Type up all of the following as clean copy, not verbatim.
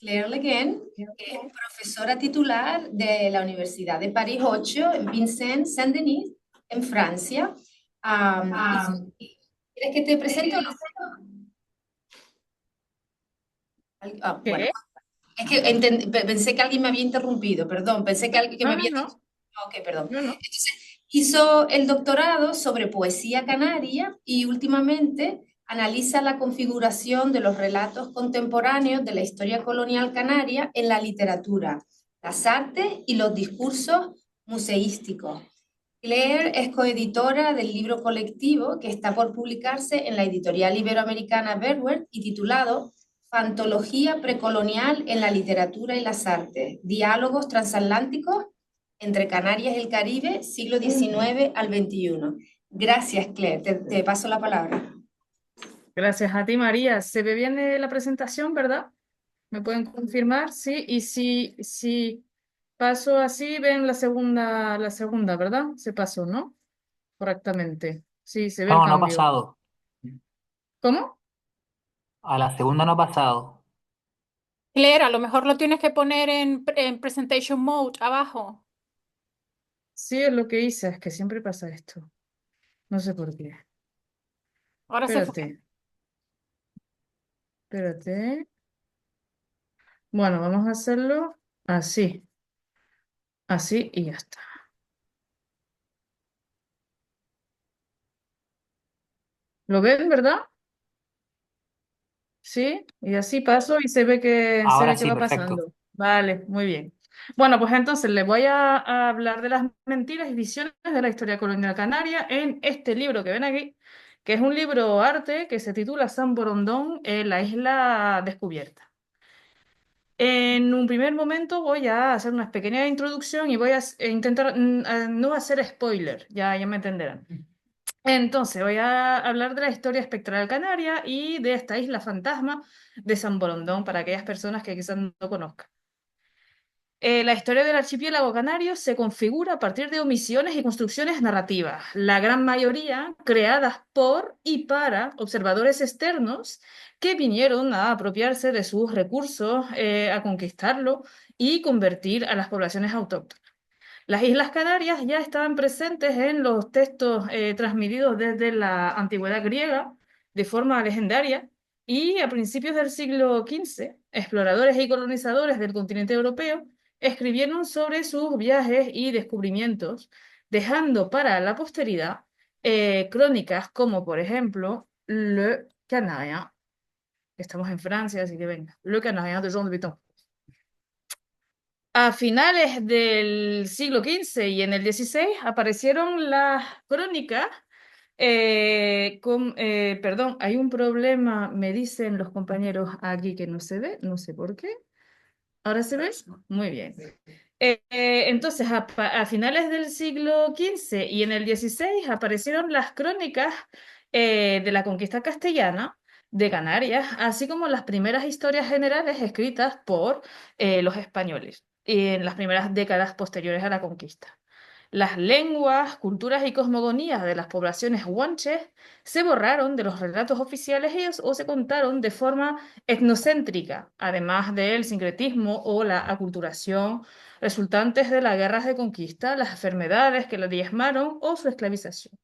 Claire Le Guin, que es profesora titular de la Universidad de París 8 en Vincennes, Saint-Denis, en Francia. Y ¿quieres que te presente o no? Bueno, ¿Qué? es que pensé que alguien me había interrumpido, perdón, pensé que alguien que me No, no, había dicho. no, Ok, perdón. no, no. Entonces, hizo el doctorado sobre poesía canaria y últimamente analiza la configuración de los relatos contemporáneos de la historia colonial canaria en la literatura, las artes y los discursos museísticos. Claire es coeditora del libro colectivo que está por publicarse en la editorial iberoamericana Verwer y titulado Fantología precolonial en la literatura y las artes, diálogos transatlánticos entre Canarias y el Caribe, siglo XIX al XXI. Gracias, Claire. Te paso la palabra. Gracias a ti, María. Se ve bien la presentación, ¿verdad? ¿Me pueden confirmar? Sí. Y si paso así, ven la segunda, ¿verdad? Se pasó, ¿no? Correctamente. Sí, se ve el No, no ha cambio. pasado. ¿Cómo? A la segunda no ha pasado. Claire, a lo mejor lo tienes que poner en presentation mode abajo. Sí, es lo que hice, es que siempre pasa esto. No sé por qué. Ahora se fue. Espérate, espérate. Bueno, vamos a hacerlo así, así y ya está. ¿Lo ven, verdad? Sí, y así paso y se Ahora ve que sí, va perfecto. pasando. Vale, muy bien. Bueno, pues entonces les voy a hablar de las mentiras y visiones de la historia colonial canaria en este libro que ven aquí, que es un libro arte que se titula San Borondón, la isla descubierta. En un primer momento voy a hacer una pequeña introducción y voy a intentar no hacer spoiler, ya me entenderán. Entonces, voy a hablar de la historia espectral canaria y de esta isla fantasma de San Borondón para aquellas personas que quizás no conozcan. La historia del archipiélago canario se configura a partir de omisiones y construcciones narrativas, la gran mayoría creadas por y para observadores externos que vinieron a apropiarse de sus recursos, a conquistarlo y convertir a las poblaciones autóctonas. Las Islas Canarias ya estaban presentes en los textos transmitidos desde la antigüedad griega de forma legendaria y a principios del siglo XV, exploradores y colonizadores del continente europeo escribieron sobre sus viajes y descubrimientos, dejando para la posteridad crónicas como, por ejemplo, Le Canarien. Estamos en Francia, así que venga, Le Canarien de Jean de Viton. A finales del siglo XV y en el XVI aparecieron las crónicas perdón, hay un problema, me dicen los compañeros aquí que no se ve, no sé por qué. ¿Ahora se ve? Muy bien. Entonces, a finales del siglo XV y en el XVI aparecieron las crónicas de la conquista castellana de Canarias, así como las primeras historias generales escritas por los españoles en las primeras décadas posteriores a la conquista. Las lenguas, culturas y cosmogonías de las poblaciones guanches se borraron de los relatos oficiales o se contaron de forma etnocéntrica, además del sincretismo o la aculturación resultantes de las guerras de conquista, las enfermedades que la diezmaron o su esclavización.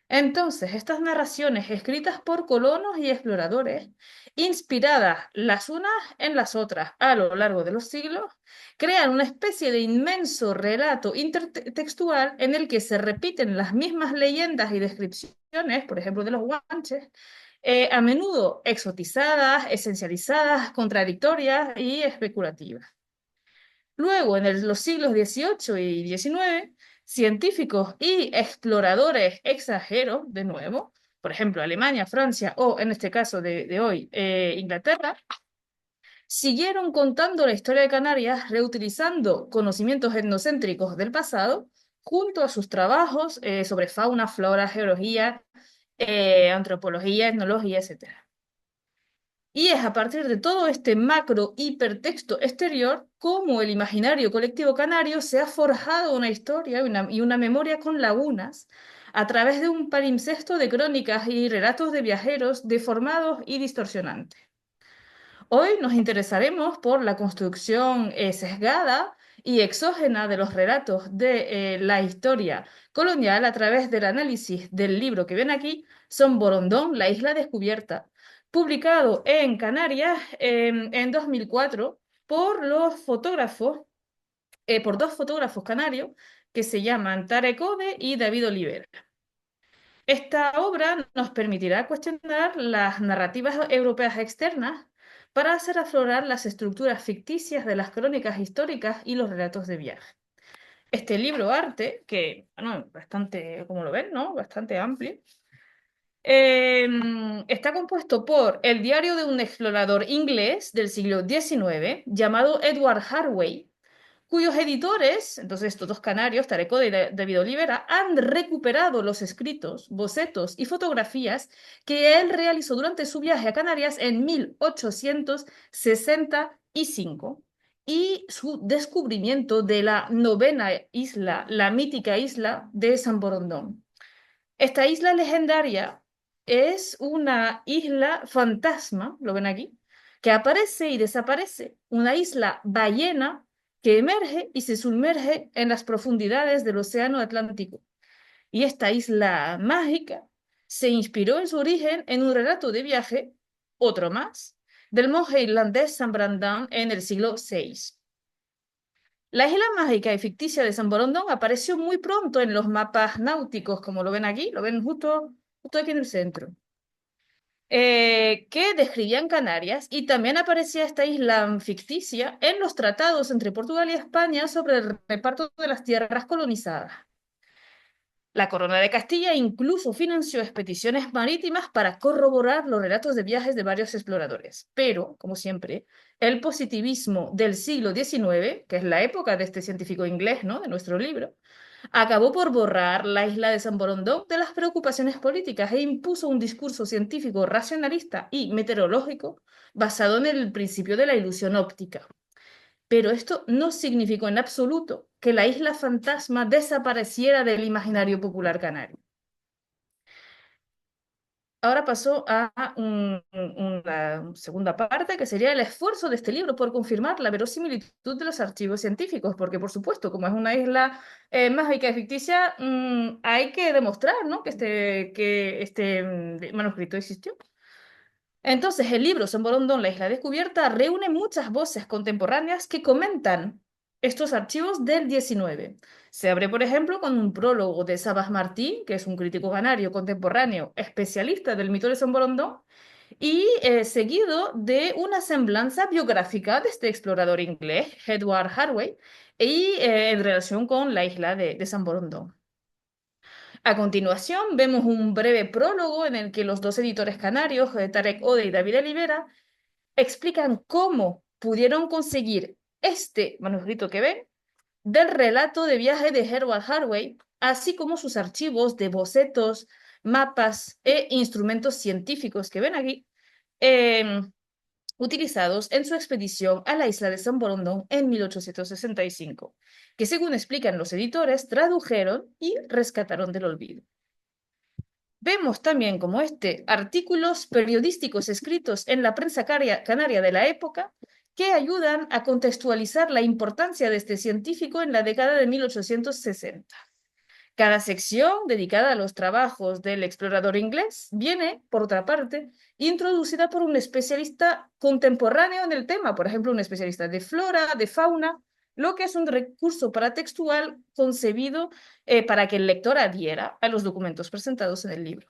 Entonces, estas narraciones escritas por colonos y exploradores, inspiradas las unas en las otras a lo largo de los siglos, crean una especie de inmenso relato intertextual en el que se repiten las mismas leyendas y descripciones, por ejemplo, de los guanches, a menudo exotizadas, esencializadas, contradictorias y especulativas. Luego, en los siglos XVIII y XIX, científicos y exploradores extranjeros, de nuevo, por ejemplo, Alemania, Francia o, en este caso de hoy, Inglaterra, siguieron contando la historia de Canarias reutilizando conocimientos etnocéntricos del pasado junto a sus trabajos sobre fauna, flora, geología, antropología, etnología, etc. Y es a partir de todo este macro hipertexto exterior cómo el imaginario colectivo canario se ha forjado una historia y una memoria con lagunas a través de un palimpsesto de crónicas y relatos de viajeros deformados y distorsionantes. Hoy nos interesaremos por la construcción sesgada y exógena de los relatos de la historia colonial a través del análisis del libro que ven aquí, Son Borondón, la isla descubierta, publicado en Canarias en 2004 por por dos fotógrafos canarios que se llaman Tarek Ode y David Olivera. Esta obra nos permitirá cuestionar las narrativas europeas externas para hacer aflorar las estructuras ficticias de las crónicas históricas y los relatos de viaje. Este libro arte, que, bueno, bastante, como lo ven, ¿no? Bastante amplio, está compuesto por el diario de un explorador inglés del siglo XIX llamado Edward Harvey, cuyos editores, entonces estos dos canarios, Tarek Ode y David Olivera, han recuperado los escritos, bocetos y fotografías que él realizó durante su viaje a Canarias en 1865 y su descubrimiento de la novena isla, la mítica isla de San Borondón. Esta isla legendaria es una isla fantasma, lo ven aquí, que aparece y desaparece, una isla ballena que emerge y se sumerge en las profundidades del Océano Atlántico. Y esta isla mágica se inspiró en su origen en un relato de viaje, otro más, del monje irlandés San Brandán en el siglo VI. La isla mágica y ficticia de San Borondón apareció muy pronto en los mapas náuticos, como lo ven aquí, lo ven justo aquí en el centro, que describían Canarias, y también aparecía esta isla ficticia en los tratados entre Portugal y España sobre el reparto de las tierras colonizadas. La Corona de Castilla incluso financió expediciones marítimas para corroborar los relatos de viajes de varios exploradores. Pero, como siempre, el positivismo del siglo XIX, que es la época de este científico inglés, ¿no?, de nuestro libro, acabó por borrar la isla de San Borondón de las preocupaciones políticas e impuso un discurso científico racionalista y meteorológico basado en el principio de la ilusión óptica. Pero esto no significó en absoluto que la isla fantasma desapareciera del imaginario popular canario. Ahora paso a una segunda parte, que sería el esfuerzo de este libro por confirmar la verosimilitud de los archivos científicos, porque por supuesto, como es una isla mágica y ficticia, hay que demostrar, ¿no?, que este manuscrito existió. Entonces, el libro Son Borondón, la isla descubierta, reúne muchas voces contemporáneas que comentan estos archivos del 19. Se abre, por ejemplo, con un prólogo de Sabas Martín, que es un crítico canario contemporáneo especialista del mito de San Borondón, y seguido de una semblanza biográfica de este explorador inglés, Edward Harvey, y en relación con la isla de San Borondón. A continuación, vemos un breve prólogo en el que los dos editores canarios, Tarek Ode y David Olivera, explican cómo pudieron conseguir este manuscrito que ven del relato de viaje de Edward Harvey, así como sus archivos de bocetos, mapas e instrumentos científicos que ven aquí, utilizados en su expedición a la isla de San Borondón en 1865, que según explican los editores, tradujeron y rescataron del olvido. Vemos también como artículos periodísticos escritos en la prensa canaria de la época que ayudan a contextualizar la importancia de este científico en la década de 1860. Cada sección dedicada a los trabajos del explorador inglés viene, por otra parte, introducida por un especialista contemporáneo en el tema, por ejemplo, un especialista de flora, de fauna, lo que es un recurso paratextual concebido para que el lector adhiera a los documentos presentados en el libro.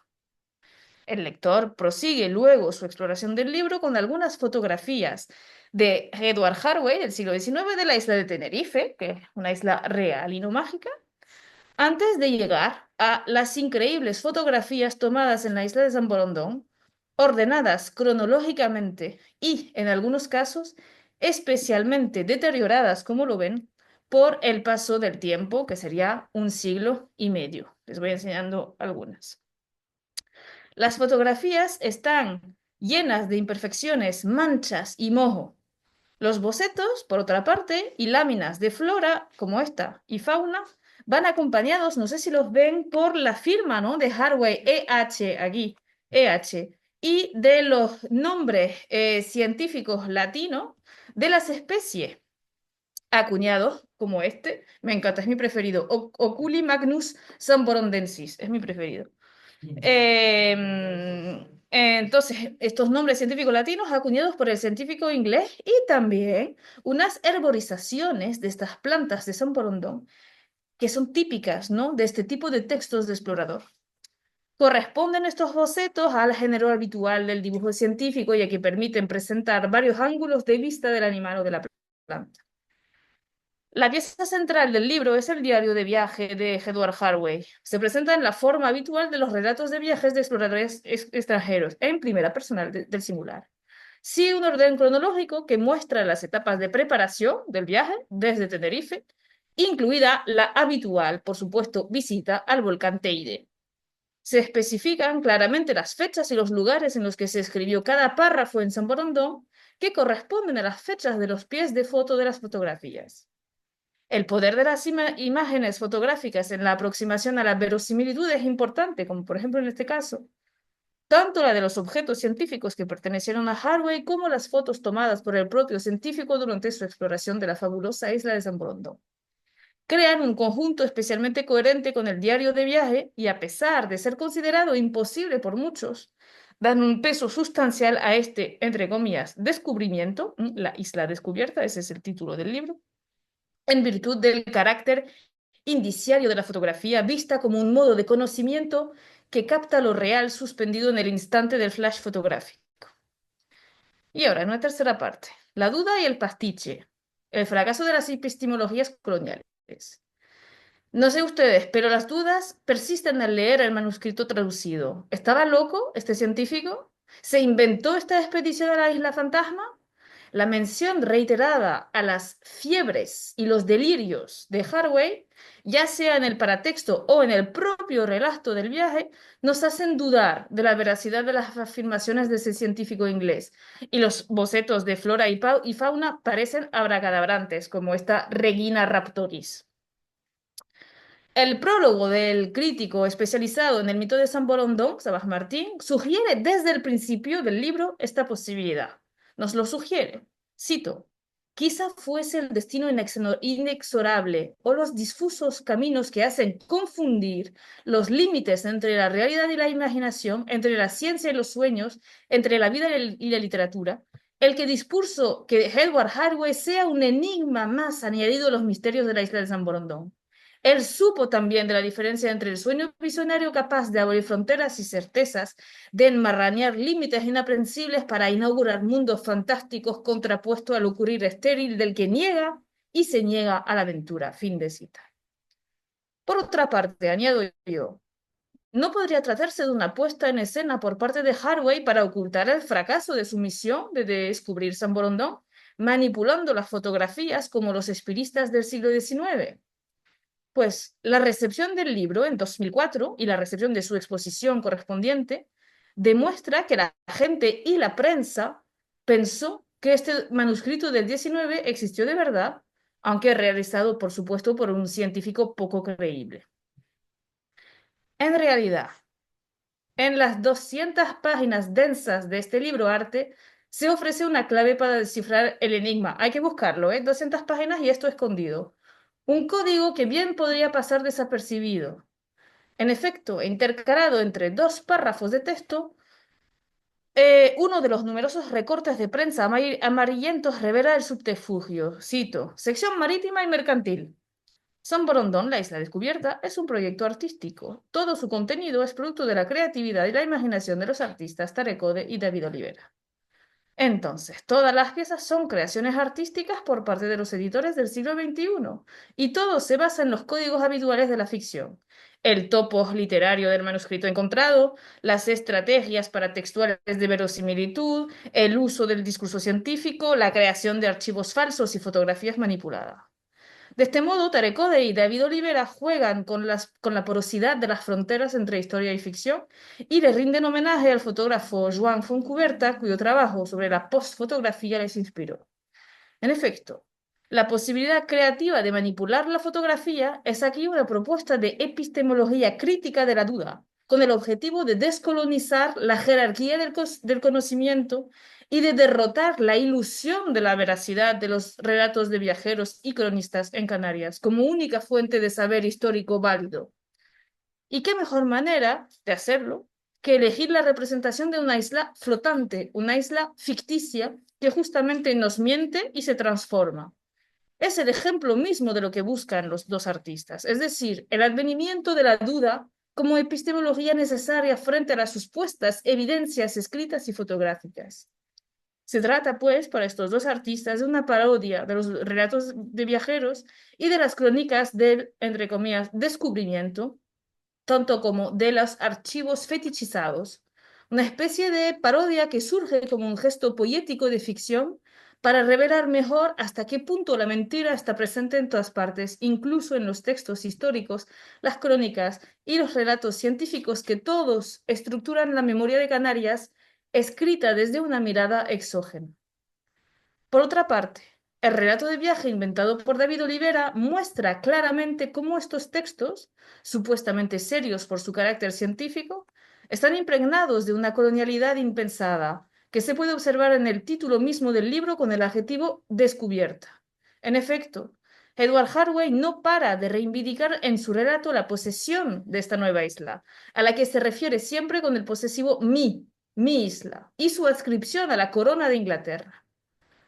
El lector prosigue luego su exploración del libro con algunas fotografías de Edward Harvey del siglo XIX de la isla de Tenerife, que es una isla real y no mágica, antes de llegar a las increíbles fotografías tomadas en la isla de San Borondón, ordenadas cronológicamente y, en algunos casos, especialmente deterioradas, como lo ven, por el paso del tiempo, que sería 1 siglo y medio. Les voy enseñando algunas. Las fotografías están llenas de imperfecciones, manchas y moho. Los bocetos, por otra parte, y láminas de flora, como esta, y fauna, van acompañados, no sé si los ven, por la firma, ¿no?, de Harvey, EH, aquí, EH, y de los nombres científicos latinos de las especies acuñados, como este. Me encanta, es mi preferido. Oculi Magnus Samborondensis, es mi preferido. Entonces, estos nombres científicos latinos acuñados por el científico inglés y también unas herborizaciones de estas plantas de San Borondón que son típicas, ¿no?, de este tipo de textos de explorador. Corresponden estos bocetos al género habitual del dibujo científico, ya que permiten presentar varios ángulos de vista del animal o de la planta. La pieza central del libro es el diario de viaje de Edward Harvey. Se presenta en la forma habitual de los relatos de viajes de exploradores extranjeros, en primera persona del singular. Sigue un orden cronológico que muestra las etapas de preparación del viaje desde Tenerife, incluida la habitual, por supuesto, visita al volcán Teide. Se especifican claramente las fechas y los lugares en los que se escribió cada párrafo en San Borondón, que corresponden a las fechas de los pies de foto de las fotografías. El poder de las imágenes fotográficas en la aproximación a la verosimilitud es importante, como por ejemplo en este caso. Tanto la de los objetos científicos que pertenecieron a Harvey como las fotos tomadas por el propio científico durante su exploración de la fabulosa isla de San Borondón crean un conjunto especialmente coherente con el diario de viaje y, a pesar de ser considerado imposible por muchos, dan un peso sustancial a este, entre comillas, descubrimiento, la isla descubierta, ese es el título del libro, en virtud del carácter indiciario de la fotografía vista como un modo de conocimiento que capta lo real suspendido en el instante del flash fotográfico. Y ahora, en una tercera parte, la duda y el pastiche, el fracaso de las epistemologías coloniales. No sé ustedes, pero las dudas persisten al leer el manuscrito traducido. ¿Estaba loco este científico? ¿Se inventó esta expedición a la isla fantasma? La mención reiterada a las fiebres y los delirios de Harvey, ya sea en el paratexto o en el propio relato del viaje, nos hacen dudar de la veracidad de las afirmaciones de ese científico inglés. Y los bocetos de flora y fauna parecen abracadabrantes, como esta Regina Raptoris. El prólogo del crítico especializado en el mito de San Borondón, Sabaj Martín, sugiere desde el principio del libro esta posibilidad. Nos lo sugiere. Cito: quizá fuese el destino inexorable o los difusos caminos que hacen confundir los límites entre la realidad y la imaginación, entre la ciencia y los sueños, entre la vida y la literatura, el que discurso que Edward Harvey sea un enigma más añadido a los misterios de la isla de San Borondón. Él supo también de la diferencia entre el sueño visionario capaz de abolir fronteras y certezas, de enmarrañar límites inaprensibles para inaugurar mundos fantásticos contrapuesto al ocurrir estéril del que niega y se niega a la aventura. Fin de cita. Por otra parte, añado yo, ¿no podría tratarse de una puesta en escena por parte de Harvey para ocultar el fracaso de su misión de descubrir San Borondón, manipulando las fotografías como los espiristas del siglo XIX? Pues la recepción del libro en 2004 y la recepción de su exposición correspondiente demuestra que la gente y la prensa pensó que este manuscrito del 19 existió de verdad, aunque realizado, por supuesto, por un científico poco creíble. En realidad, en las 200 páginas densas de este libro arte, se ofrece una clave para descifrar el enigma. Hay que buscarlo, 200 páginas y esto escondido. Un código que bien podría pasar desapercibido. En efecto, intercalado entre dos párrafos de texto, uno de los numerosos recortes de prensa amarillentos revela el subterfugio. Cito: sección marítima y mercantil. San Borondón, la isla descubierta, es un proyecto artístico. Todo su contenido es producto de la creatividad y la imaginación de los artistas Tarecode y David Olivera. Entonces, todas las piezas son creaciones artísticas por parte de los editores del siglo XXI y todo se basa en los códigos habituales de la ficción. El topos literario del manuscrito encontrado, las estrategias paratextuales de verosimilitud, el uso del discurso científico, la creación de archivos falsos y fotografías manipuladas. De este modo, Tarecode y David Olivera juegan con la porosidad de las fronteras entre historia y ficción y le rinden homenaje al fotógrafo Joan Fontcuberta, cuyo trabajo sobre la postfotografía les inspiró. En efecto, la posibilidad creativa de manipular la fotografía es aquí una propuesta de epistemología crítica de la duda, con el objetivo de descolonizar la jerarquía del conocimiento y de derrotar la ilusión de la veracidad de los relatos de viajeros y cronistas en Canarias como única fuente de saber histórico válido. ¿Y qué mejor manera de hacerlo que elegir la representación de una isla flotante, una isla ficticia que justamente nos miente y se transforma? Es el ejemplo mismo de lo que buscan los dos artistas, es decir, el advenimiento de la duda como epistemología necesaria frente a las supuestas evidencias escritas y fotográficas. Se trata, pues, para estos dos artistas de una parodia de los relatos de viajeros y de las crónicas del, entre comillas, descubrimiento, tanto como de los archivos fetichizados, una especie de parodia que surge como un gesto poético de ficción para revelar mejor hasta qué punto la mentira está presente en todas partes, incluso en los textos históricos, las crónicas y los relatos científicos que todos estructuran la memoria de Canarias, escrita desde una mirada exógena. Por otra parte, el relato de viaje inventado por David Olivera muestra claramente cómo estos textos, supuestamente serios por su carácter científico, están impregnados de una colonialidad impensada, que se puede observar en el título mismo del libro con el adjetivo descubierta. En efecto, Edward Harvey no para de reivindicar en su relato la posesión de esta nueva isla, a la que se refiere siempre con el posesivo mi isla, y su adscripción a la corona de Inglaterra.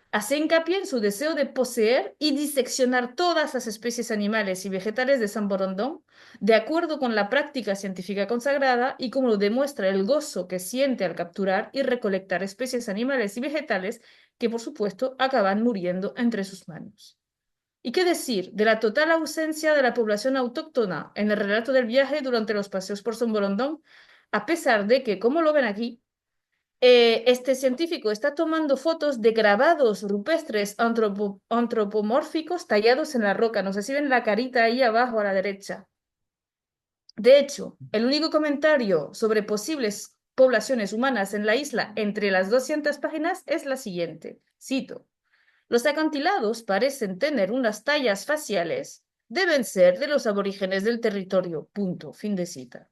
Hace hincapié en su deseo de poseer y diseccionar todas las especies animales y vegetales de San Borondón, de acuerdo con la práctica científica consagrada y como lo demuestra el gozo que siente al capturar y recolectar especies animales y vegetales que, por supuesto, acaban muriendo entre sus manos. ¿Y qué decir de la total ausencia de la población autóctona en el relato del viaje durante los paseos por San Borondón, a pesar de que, como lo ven aquí, este científico está tomando fotos de grabados rupestres antropomórficos tallados en la roca? No sé si ven la carita ahí abajo a la derecha. De hecho, el único comentario sobre posibles poblaciones humanas en la isla entre las 200 páginas es la siguiente. Cito: los acantilados parecen tener unas tallas faciales. Deben ser de los aborígenes del territorio. Punto. Fin de cita.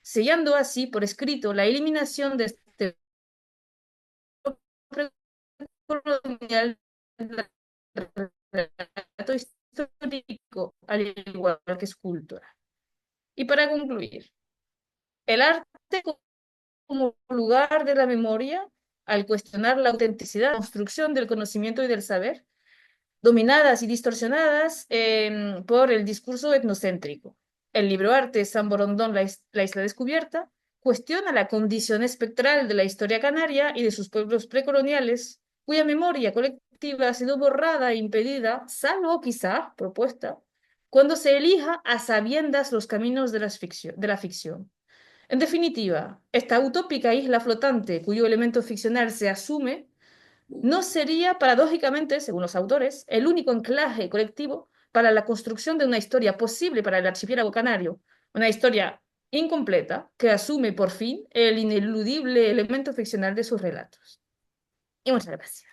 Sellando así por escrito la eliminación de este colonial del relato histórico, al igual que escultura. Y para concluir, el arte como lugar de la memoria, al cuestionar la autenticidad, la construcción del conocimiento y del saber, dominadas y distorsionadas por el discurso etnocéntrico. El libro Arte, San Borondón, la isla descubierta, cuestiona la condición espectral de la historia canaria y de sus pueblos precoloniales, cuya memoria colectiva ha sido borrada e impedida, salvo quizá propuesta, cuando se elija a sabiendas los caminos de la ficción. En definitiva, esta utópica isla flotante, cuyo elemento ficcional se asume, no sería, paradójicamente, según los autores, el único anclaje colectivo para la construcción de una historia posible para el archipiélago canario, una historia incompleta que asume por fin el ineludible elemento ficcional de sus relatos. Y muchas gracias.